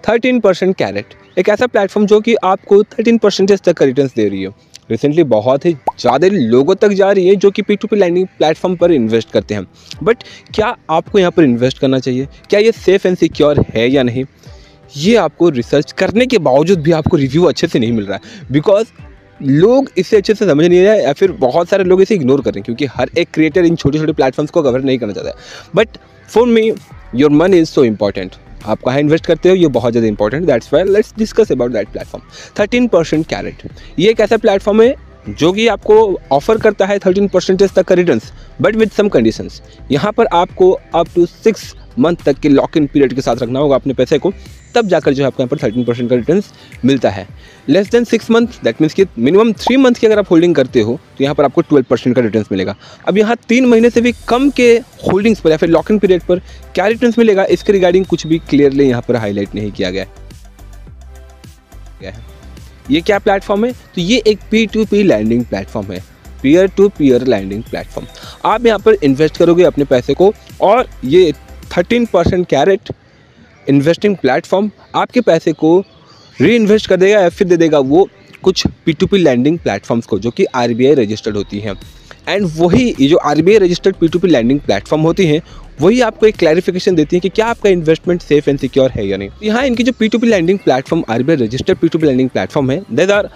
13% carat, एक ऐसा platform जो कि आपको 13% तक का रिटर्न्स दे रही है। रिसेंटली बहुत ही ज़्यादा लोगों तक जा रही है जो कि P2P लैंडिंग प्लेटफॉर्म पर इन्वेस्ट करते हैं। बट क्या आपको यहाँ पर इन्वेस्ट करना चाहिए? क्या ये सेफ़ एंड सिक्योर है या नहीं? ये आपको रिसर्च करने के बावजूद भी आपको रिव्यू अच्छे से नहीं मिल रहा है, बिकॉज लोग इसे अच्छे से समझ नहीं रहे हैं या फिर बहुत सारे लोग इसे इग्नोर कर रहे हैं, क्योंकि हर एक क्रिएटर इन छोटे छोटे प्लेटफॉर्म्स को कवर नहीं करना चाहता है। But for me your money is so important. आप कहाँ इन्वेस्ट करते हो ये बहुत ज़्यादा important. That's why let's discuss about that platform 13% Karat. ये एक ऐसा प्लेटफॉर्म है जो कि आपको ऑफर करता है 13% तक का returns, but with some conditions. यहाँ पर आपको अप टू 6 मंथ तक के लॉक इन पीरियड के साथ रखना होगा अपने पैसे को, तब जाकर जो है आपको यहाँ पर 13% का रिटर्न्स मिलता है। Less than 6 month, that means कि मिनिमम 3 मंथ की अगर आप होल्डिंग करते हो तो यहाँ पर आपको 12% का रिटर्न्स मिलेगा। अब यहाँ 3 महीने से भी कम के होल्डिंग्स पर या फिर लॉक इन पीरियड पर क्या रिटर्न्स मिलेगा, इसके रिगार्डिंग कुछ भी क्लियरली यहाँ पर हाईलाइट नहीं किया गया है। ये क्या प्लेटफॉर्म है? तो ये एक P2P लैंडिंग प्लेटफॉर्म है, peer to peer lending platform. आप यहाँ पर इन्वेस्ट करोगे अपने पैसे को और ये 13% कैरेट इन्वेस्टिंग प्लेटफॉर्म आपके पैसे को री इन्वेस्ट कर देगा या फिर दे देगा वो कुछ P2P लैंडिंग प्लेटफॉर्म्स को जो कि RBI रजिस्टर्ड होती हैं। एंड वही ये जो RBI registered P2P lending platform होती हैं वही आपको एक क्लैरिफिकेशन देती है कि क्या आपका इन्वेस्टमेंट सेफ एंड सिक्योर है या नहीं। यहाँ इनकी जो P2P lending platform RBI registered P2P lending platform है, that are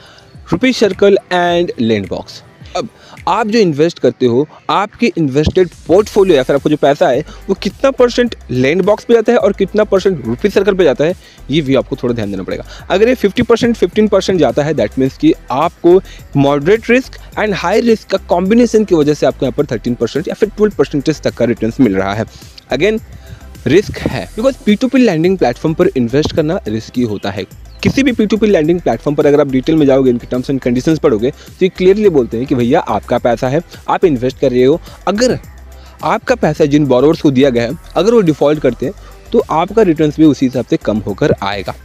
Rupee Circle and Lendbox. अब आप जो इन्वेस्ट करते हो, आपके इन्वेस्टेड पोर्टफोलियो या फिर आपको जो पैसा है वो कितना परसेंट लैंडबॉक्स पे जाता है और कितना परसेंट रुपी सर्कल पे जाता है, ये भी आपको थोड़ा ध्यान देना पड़ेगा। अगर ये 50% 15% जाता है, दैट मीन्स कि आपको moderate risk and high risk का कॉम्बिनेशन की वजह से आपको यहाँ पर 13% या फिर 12% तक का रिटर्न्स मिल रहा है। अगेन रिस्क है, बिकॉज P2P लैंडिंग प्लेटफॉर्म पर इन्वेस्ट करना रिस्की होता है। किसी भी P2P लैंडिंग प्लेटफॉर्म पर अगर आप डिटेल में जाओगे, इनके टर्म्स एंड कंडीशंस पढ़ोगे तो ये क्लियरली बोलते हैं कि भैया आपका पैसा है, आप इन्वेस्ट कर रहे हो, अगर आपका पैसा जिन बोरोवर्स को दिया गया है अगर वो डिफ़ॉल्ट करते हैं तो आपका रिटर्न्स भी उसी हिसाब से कम होकर आएगा।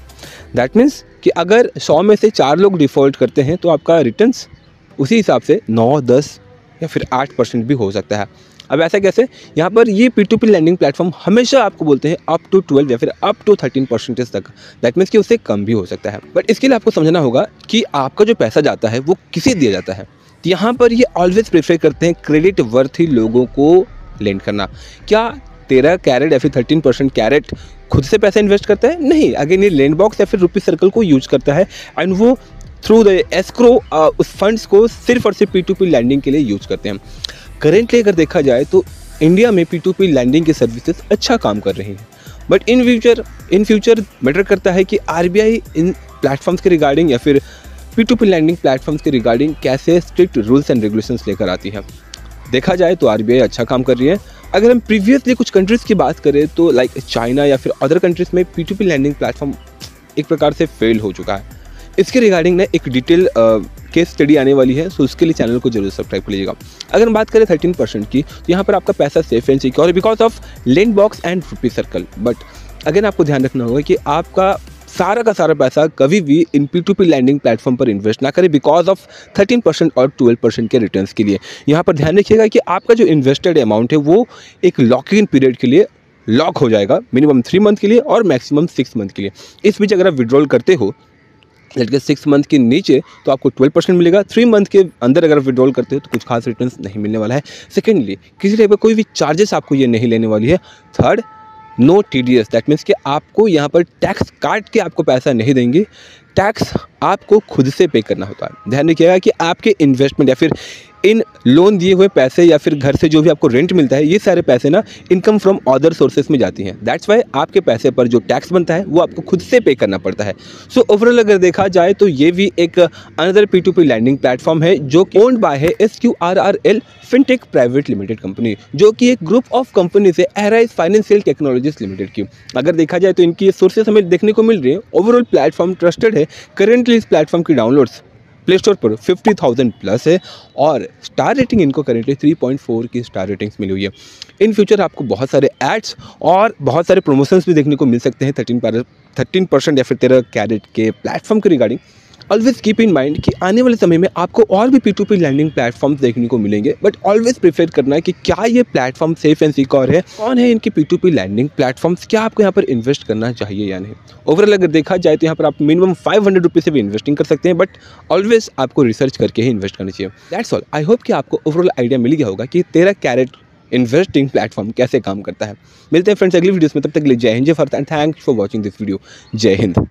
दैट मीन्स कि अगर 100 में से 4 लोग डिफ़ॉल्ट करते हैं तो आपका रिटर्न्स उसी हिसाब से 9, 10 या फिर 8% भी हो सकता है। अब ऐसा कैसे? यहाँ पर ये P2P लैंडिंग प्लेटफॉर्म हमेशा आपको बोलते हैं अप टू 12 या फिर अप टू 13% तक। दैट मीन्स कि उससे कम भी हो सकता है। बट इसके लिए आपको समझना होगा कि आपका जो पैसा जाता है वो किसे दिया जाता है। तो यहाँ पर ये ऑलवेज प्रेफर करते हैं क्रेडिट वर्थी लोगों को लेंड करना। क्या 13 कैरेट या फिर 13% कैरेट खुद से पैसा इन्वेस्ट करता है? नहीं। अगेन ये लैंडबॉक्स या फिर रुपी सर्कल को यूज करता है एंड वो थ्रू द एस्क्रो उस फंड्स को सिर्फ और सिर्फ P2P लैंडिंग के लिए यूज करते हैं। करेंटली अगर देखा जाए तो इंडिया में P2P लैंडिंग के सर्विसेज अच्छा काम कर रही हैं, बट इन फ्यूचर मैटर करता है कि RBI इन प्लेटफॉर्म्स के रिगार्डिंग या फिर P2P लैंडिंग प्लेटफॉर्म्स के रिगार्डिंग कैसे स्ट्रिक्ट रूल्स एंड रेगुलेशंस लेकर आती है। देखा जाए तो RBI अच्छा काम कर रही है। अगर हम प्रीवियसली कुछ कंट्रीज़ की बात करें तो लाइक चाइना या फिर अदर कंट्रीज़ में P2P लैंडिंग प्लेटफॉर्म एक प्रकार से फेल हो चुका है। इसके रिगार्डिंग ना एक डिटेल केस स्टडी आने वाली है, सो उसके लिए चैनल को जरूर सब्सक्राइब कर लीजिएगा। अगर हम बात करें 13% की तो यहाँ पर आपका पैसा सेफ एंड सिक्योर है because of Lendbox and Rupee Circle. But again आपको ध्यान रखना होगा कि आपका सारा का सारा पैसा कभी भी इन P2P लैंडिंग प्लेटफॉर्म पर इन्वेस्ट ना करें बिकॉज ऑफ 13% और 12% के रिटर्न्स के लिए। यहाँ पर ध्यान रखिएगा कि आपका जो इन्वेस्टेड अमाउंट है वो एक लॉक इन पीरियड के लिए लॉक हो जाएगा, मिनिमम 3 मंथ के लिए और मैक्सिमम 6 मंथ के लिए। इस बीच अगर आप विड्रॉल करते हो लेकिन 6 मंथ के नीचे तो आपको 12% मिलेगा। 3 मंथ के अंदर अगर विड्रॉल करते हो तो कुछ खास रिटर्न्स नहीं मिलने वाला है। सेकेंडली किसी टाइप का कोई भी चार्जेस आपको ये नहीं लेने वाली है। Third, no TDS, that means कि आपको यहाँ पर टैक्स काट के आपको पैसा नहीं देंगे, टैक्स आपको खुद से पे करना होता है। ध्यान रखिएगा कि आपके इन्वेस्टमेंट या फिर इन लोन दिए हुए पैसे या फिर घर से जो भी आपको रेंट मिलता है, ये सारे पैसे ना इनकम फ्रॉम अदर सोर्सेज में जाती हैं। दैट्स वाई आपके पैसे पर जो टैक्स बनता है वो आपको खुद से पे करना पड़ता है। सो ओवरऑल अगर देखा जाए तो ये भी एक अनदर P2P लैंडिंग प्लेटफॉर्म है जो ओन्ड बाय है SQRRL fintech private limited company, जो कि एक ग्रुप ऑफ कंपनी से एराइज फाइनेंशियल टेक्नोलॉजीज लिमिटेड की। अगर देखा जाए तो इनकी सोर्सेज हमें देखने को मिल रही है। ओवरऑल प्लेटफॉर्म ट्रस्टेड है। करेंटली इस प्लेटफॉर्म की डाउनलोड्स प्ले स्टोर पर 50,000 प्लस है और स्टार रेटिंग इनको करेंटली 3.4 की स्टार रेटिंग्स मिली हुई है। इन फ्यूचर आपको बहुत सारे एड्स और बहुत सारे प्रमोशंस भी देखने को मिल सकते हैं 13% या फिर 13 कैरेट के प्लेटफॉर्म के regarding. Always keep in mind कि आने वाले समय में आपको और भी P2P लैंडिंग प्लेटफॉर्म्स देखने को मिलेंगे, बट ऑलवेज प्रेफर करना है कि क्या ये प्लेटफॉर्म सेफ एंड सिक्योर है, कौन है इनकी P2P लैंडिंग प्लेटफॉर्म्स, क्या आपको यहाँ पर इन्वेस्ट करना चाहिए या नहीं। ओवरऑल अगर देखा जाए तो यहाँ पर आप मिनिमम 500 रुपीज़ से भी इन्वेस्टिंग कर सकते हैं, बट ऑलवेज आपको रिसर्च करके ही इन्वेस्ट करना चाहिए। That's all. आई होप कि आपको ओवरऑल आइडिया मिल गया होगा कि 13 कैरेट इन्वेस्टिंग प्लेटफॉर्म कैसे काम करता है। मिलते हैं फ्रेंड्स अगली वीडियोस में, तब तक के लिए जय हिंद, जय Bharat and thanks for watching this video. जय हिंद।